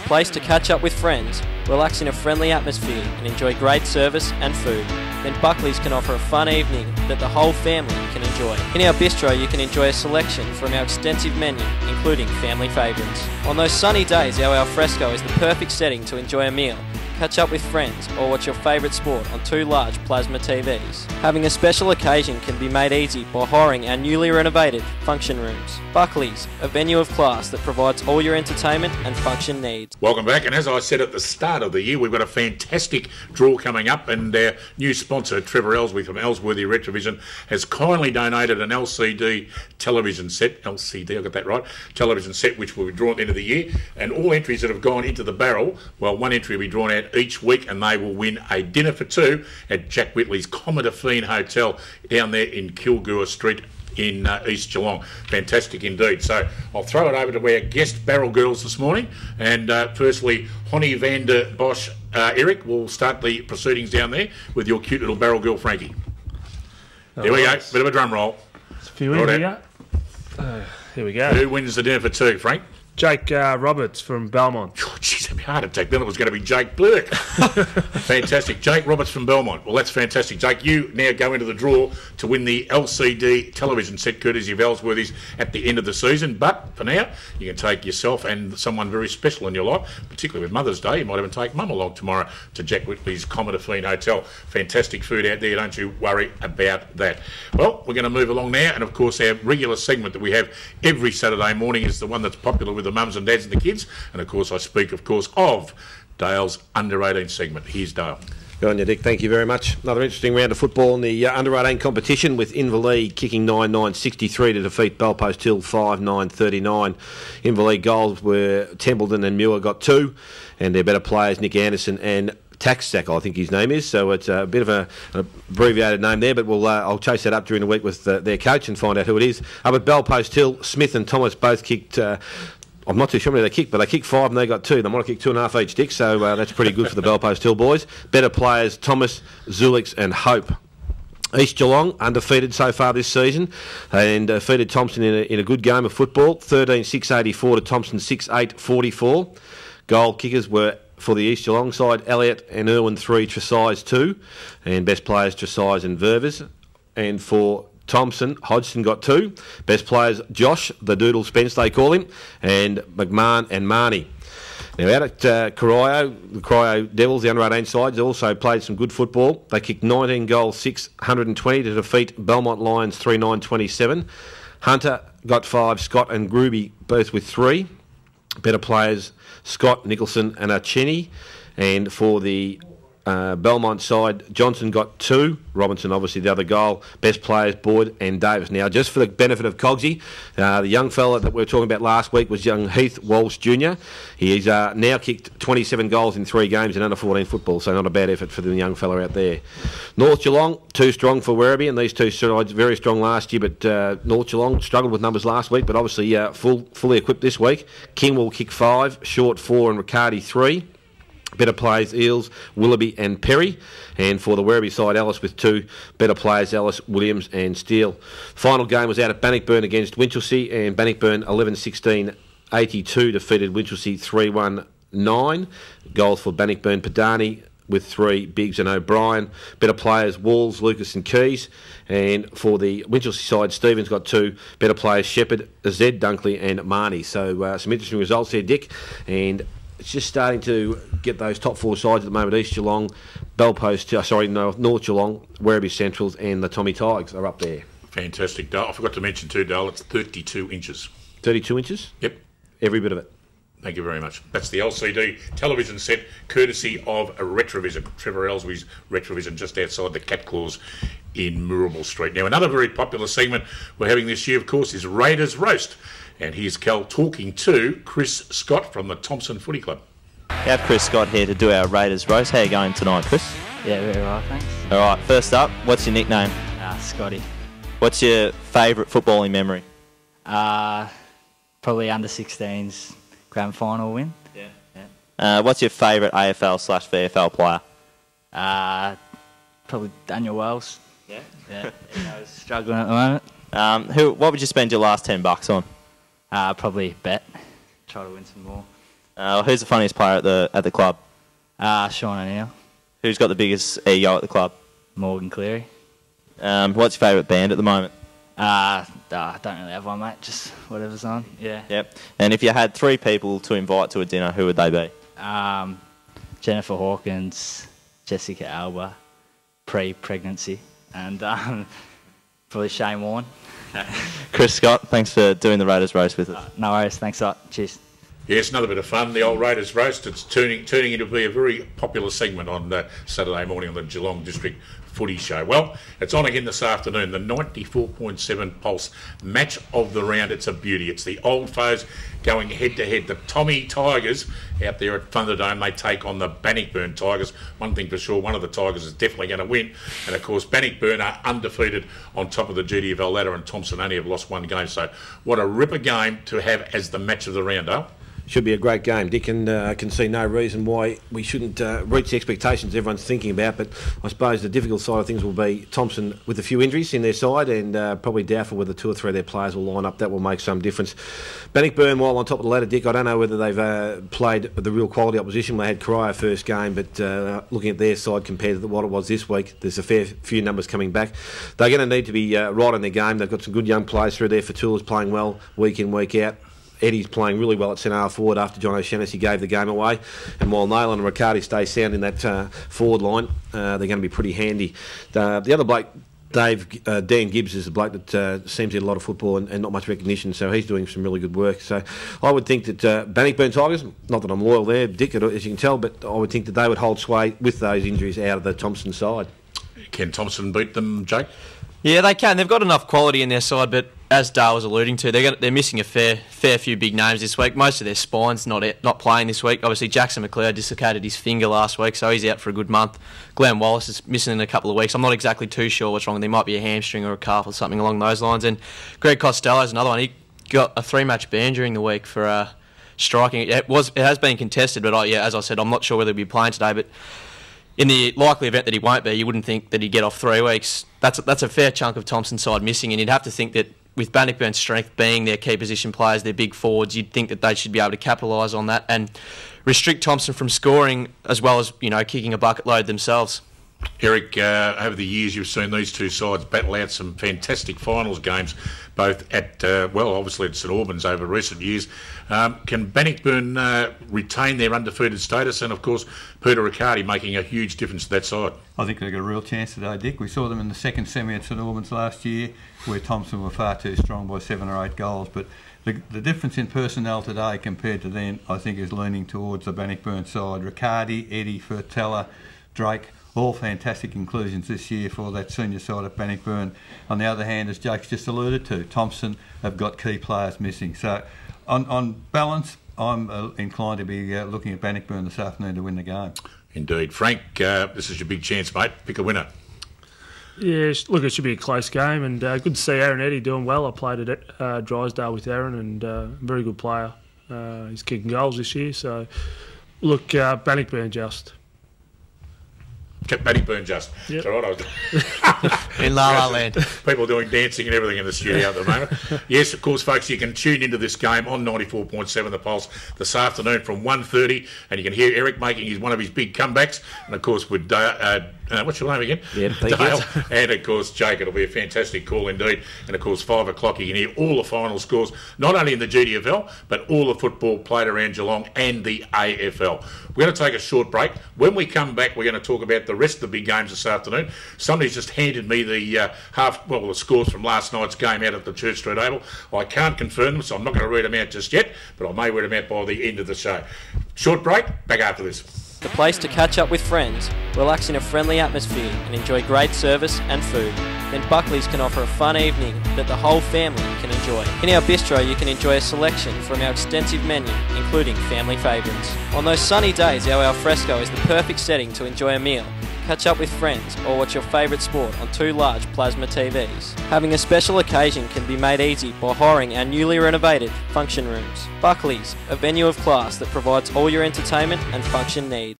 place to catch up with friends, relax in a friendly atmosphere and enjoy great service and food, then Buckley's can offer a fun evening that the whole family can enjoy. In our bistro you can enjoy a selection from our extensive menu, including family favourites. On those sunny days, our alfresco is the perfect setting to enjoy a meal, catch up with friends or watch your favourite sport on 2 large plasma TVs. Having a special occasion can be made easy by hiring our newly renovated function rooms. Buckley's, a venue of class that provides all your entertainment and function needs. Welcome back, and as I said at the start of the year, we've got a fantastic draw coming up, and our new sponsor, Trevor Ellsworthy from Ellsworthy Retrovision, has kindly donated an LCD television set, LCD, I got that right, television set which will be drawn at the end of the year, and all entries that have gone into the barrel, well, one entry will be drawn out each week and they will win a dinner for 2 at Jack Whitley's Commodore Fiend Hotel down there in Kilgore Street in East Geelong. Fantastic indeed. So I'll throw it over to our guest barrel girls this morning, and firstly Honey van der Bosch, Eric, will start the proceedings down there with your cute little barrel girl Frankie. Here we go, bit of a drum roll. It's a few in here. Here we go. Who wins the dinner for 2, Frank? Jake Roberts from Belmont. Oh, jeez, it'd be hard to take. Then it was going to be Jake Burke. Fantastic. Jake Roberts from Belmont. Well, that's fantastic. Jake, you now go into the draw to win the LCD television set courtesy of Ellsworthy's at the end of the season. But for now, you can take yourself and someone very special in your life, particularly with Mother's Day. You might even take Mum along tomorrow to Jack Whitley's Commodore Fiend Hotel. Fantastic food out there. Don't you worry about that. Well, we're going to move along now. And, of course, our regular segment that we have every Saturday morning is the one that's popular with the mums and dads and the kids, and of course I speak of Dale's under-18 segment. Here's Dale. Good on you, Dick. Thank you very much. Another interesting round of football in the under-18 competition, with Inverleigh kicking 9-9-63 to defeat Bellpost Hill 5-9-39. Inverleigh goals were Templeton and Muir got 2, and their better players Nick Anderson and Taxsack, I think his name is, so it's a bit of an abbreviated name there, but I'll chase that up during the week with their coach and find out who it is. Up at Bellpost Hill, Smith and Thomas both kicked. I'm not too sure how many they kicked, but they kicked 5 and they got 2. They might have kicked 2.5 each, Dick, so that's pretty good for the Bellpost Hill boys. Better players, Thomas, Zulix and Hope. East Geelong, undefeated so far this season, and defeated Thompson in a good game of football, 13-6-84 to Thompson 6-8-44. Goal kickers were, for the East Geelong side, Elliott and Irwin 3, Tresize 2, and best players Tresize and Ververs. And for Thompson, Hodgson got 2. Best players Josh, the Doodle Spence they call him, and McMahon and Marnie. Now out at Corio, the Corio Devils, the under-18 sides, also played some good football. They kicked 19 goals, 620 to defeat Belmont Lions 3-9-27. Hunter got 5, Scott and Gruby both with 3. Better players Scott, Nicholson and Archini. And for the Belmont side, Johnson got 2. Robinson, obviously, the other goal. Best players, Boyd and Davis. Now, just for the benefit of Cogsy, the young fella that we were talking about last week was young Heath Walsh Jr. He's now kicked 27 goals in 3 games in under-14 football, so not a bad effort for the young fella out there. North Geelong, 2 strong for Werribee, and these 2 sides very strong last year, but North Geelong struggled with numbers last week, but obviously fully equipped this week. King will kick 5, Short 4 and Riccardi 3. Better players, Eels, Willoughby and Perry. And for the Werribee side, Ellis with 2. Better players, Ellis, Williams and Steele. Final game was out at Bannockburn against Winchelsea, and Bannockburn 11-16-82 defeated Winchelsea 3-1-9. Goals for Bannockburn, Padani with 3, Biggs and O'Brien. Better players, Walls, Lucas and Keys. And for the Winchelsea side, Stevens got 2. Better players, Shepherd, Zed, Dunkley and Marnie. So some interesting results there, Dick. And it's just starting to get those top 4 sides at the moment. East Geelong, North Geelong, Werribee Centrals and the Tommy Tigers are up there. Fantastic, Dale. I forgot to mention too, Dale, it's 32 inches. 32 inches? Yep. Every bit of it. Thank you very much. That's the LCD television set, courtesy of Retrovision. Trevor Ellsworth's Retrovision, just outside the Cat Claws in Moorabool Street. Now, another very popular segment we're having this year, of course, is Raiders Roast. And here's Cal talking to Chris Scott from the Thompson Footy Club. We have Chris Scott here to do our Raiders Roast. How are you going tonight, Chris? Yeah, very well, thanks. All right, first up, what's your nickname? Scotty. What's your favourite footballing memory? Probably under 16's grand final win. Yeah. What's your favourite AFL/VFL player? Probably Daniel Wells. Yeah. I was struggling at the moment. What would you spend your last $10 on? Probably bet. Try to win some more. Who's the funniest player at the club? Sean O'Neill. Who's got the biggest ego at the club? Morgan Cleary. What's your favourite band at the moment? I don't really have one, mate. Just whatever's on. Yeah. Yep. And if you had 3 people to invite to a dinner, who would they be? Jennifer Hawkins, Jessica Alba, pre-pregnancy, and probably Shane Warne. Chris Scott, thanks for doing the Raiders roast with us. No worries. Thanks a lot. Cheers. Yes, another bit of fun. The old Raiders roast. It's turning into be a very popular segment on Saturday morning on the Geelong District Footy Show. Well, it's on again this afternoon. The 94.7 Pulse match of the round. It's a beauty. It's the old foes going head to head. The Tommy Tigers out there at Thunderdome. They take on the Bannockburn Tigers. One thing for sure, one of the Tigers is definitely going to win. And of course, Bannockburn are undefeated on top of the GDFL ladder, and Thompson only have lost 1 game. So, what a ripper game to have as the match of the round, eh? Should be a great game, Dick, and I can see no reason why we shouldn't reach the expectations everyone's thinking about. But I suppose the difficult side of things will be Thompson with a few injuries in their side, and probably doubtful whether 2 or 3 of their players will line up. That will make some difference. Bannockburn, while on top of the ladder, Dick, I don't know whether they've played the real quality opposition. They had Cryer first game, but looking at their side compared to what it was this week, there's a fair few numbers coming back. They're going to need to be right on their game. They've got some good young players through there. Fatula's playing well week in, week out. Eddie's playing really well at centre-half forward after John O'Shaughnessy gave the game away. And while Naylor and Riccardi stay sound in that forward line, they're going to be pretty handy. The other bloke, Dan Gibbs, is the bloke that seems to get a lot of football and not much recognition, so he's doing some really good work. So I would think that Bannockburn Tigers, not that I'm loyal there, Dick, as you can tell, but I would think that they would hold sway with those injuries out of the Thompson side. Can Thompson beat them, Jake? Yeah, they can. They've got enough quality in their side, but as Dale was alluding to, they're missing a fair few big names this week. Most of their spine's not playing this week. Obviously, Jackson McLeod dislocated his finger last week, so he's out for a good month. Glenn Wallace is missing in a couple of weeks. I'm not exactly too sure what's wrong. There might be a hamstring or a calf or something along those lines. And Greg Costello's another one. He got a 3-match ban during the week for striking. It has been contested, but as I said, I'm not sure whether he'll be playing today. But in the likely event that he won't be, you wouldn't think that he'd get off 3 weeks. That's a fair chunk of Thompson's side missing, and you'd have to think that with Bannockburn's strength being their key position players, their big forwards, you'd think that they should be able to capitalise on that and restrict Thompson from scoring as well as, kicking a bucket load themselves. Eric, over the years you've seen these two sides battle out some fantastic finals games, both at, obviously at St Albans over recent years. Can Bannockburn retain their undefeated status? And, of course, Peter Riccardi making a huge difference to that side. I think they've got a real chance today, Dick. We saw them in the second semi at St Albans last year, where Thompson were far too strong by 7 or 8 goals. But the difference in personnel today compared to then, I think, is leaning towards the Bannockburn side. Riccardi, Eddie, Fertella, Drake, all fantastic inclusions this year for that senior side at Bannockburn. On the other hand, as Jake's just alluded to, Thompson have got key players missing. So on balance, I'm inclined to be looking at Bannockburn this afternoon to win the game. Indeed. Frank, this is your big chance, mate. Pick a winner. Yeah, look, it should be a close game, and good to see Aaron Eddy doing well. I played at Drysdale with Aaron, and very good player. He's kicking goals this year, so look, Bannockburn just. Bannockburn just. Yep. That's all right. In La La Land. People doing dancing and everything in the studio at the moment. Yes, of course, folks, you can tune into this game on 94.7 The Pulse this afternoon from 1:30, and you can hear Eric making one of his big comebacks. And, of course, with what's your name again? Yeah, Dale. And, of course, Jake. It'll be a fantastic call indeed. And, of course, 5 o'clock, you can hear all the final scores, not only in the GDFL, but all the football played around Geelong and the AFL. We're going to take a short break. When we come back, we're going to talk about the rest of the big games this afternoon. Somebody's just handed me the the scores from last night's game out at the Church Street Oval. I can't confirm them, so I'm not going to read them out just yet, but I may read them out by the end of the show. Short break, back after this. The place to catch up with friends, relax in a friendly atmosphere and enjoy great service and food. Then Buckley's can offer a fun evening that the whole family can enjoy. In our bistro you can enjoy a selection from our extensive menu, including family favourites. On those sunny days, our alfresco is the perfect setting to enjoy a meal. Catch up with friends or watch your favourite sport on 2 large plasma TVs. Having a special occasion can be made easy by hiring our newly renovated function rooms. Buckley's, a venue of class that provides all your entertainment and function needs.